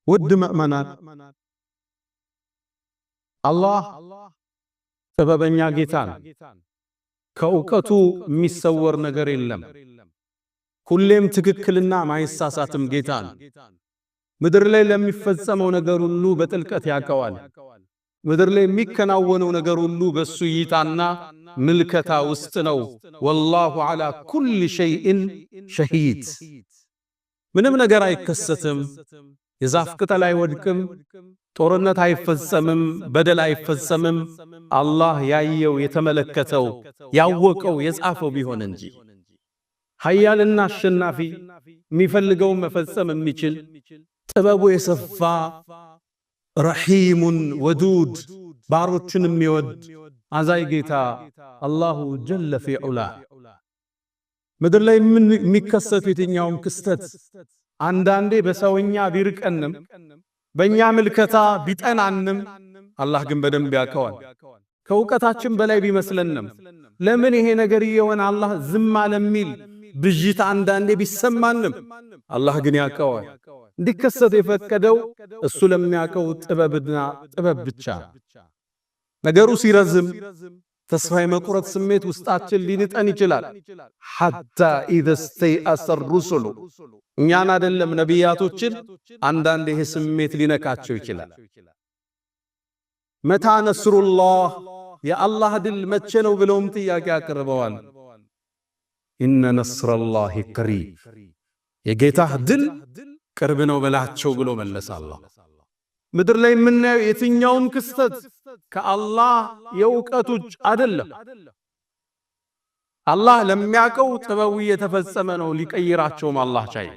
ውድ ምእመናን አላህ ጥበበኛ ጌታ ነው። ከእውቀቱ የሚሰወር ነገር የለም። ሁሌም ትክክልና ማይሳሳትም ጌታ ነው። ምድር ላይ ለሚፈጸመው ነገር ሁሉ በጥልቀት ያውቀዋል። ምድር ላይ የሚከናወነው ነገር ሁሉ በሱ እይታና ምልከታ ውስጥ ነው። ወላሁ ዐላ ኩሊ ሸይኢን ሸሂድ። ምንም ነገር አይከሰትም። የዛፍ ቅጠል አይወድቅም። ጦርነት አይፈጸምም። በደል አይፈጸምም። አላህ ያየው የተመለከተው ያወቀው የጻፈው ቢሆን እንጂ ኃያልና አሸናፊ የሚፈልገውን መፈጸም የሚችል ጥበቡ የሰፋ ረሒሙን ወዱድ ባሮችን የሚወድ አዛይ ጌታ አላሁ ጀለ ፊ ዑላ። ምድር ላይ የሚከሰቱ የትኛውም ክስተት አንዳንዴ በሰውኛ ቢርቀንም በእኛ ምልከታ ቢጠናንም አላህ ግን በደንብ ያውቀዋል። ከእውቀታችን በላይ ቢመስለንም ለምን ይሄ ነገር እየሆነ አላህ ዝም አለ የሚል ብዥታ አንዳንዴ ቢሰማንም አላህ ግን ያውቀዋል። እንዲከሰት የፈቀደው እሱ ለሚያውቀው ጥበብና ጥበብ ብቻ። ነገሩ ሲረዝም ተስፋ የመቁረጥ ስሜት ውስጣችን ሊንጠን ይችላል። ሐታ ኢዘ ስተይአሰ ሩሱሉ እኛን አይደለም ነቢያቶችን አንዳንድ ይሄ ስሜት ሊነካቸው ይችላል። መታ ነስሩላህ የአላህ ድል መቼ ነው ብለውም ጥያቄ አቅርበዋል። ኢነ ነስረላሂ ቀሪብ የጌታህ ድል ቅርብ ነው በላቸው ብሎ መለሰ አላህ። ምድር ላይ የምናየው የትኛውም ክስተት ከአላህ የእውቀት ውጭ አይደለም። አላህ ለሚያውቀው ጥበቡ የተፈጸመ ነው። ሊቀይራቸውም አላህ ቻይ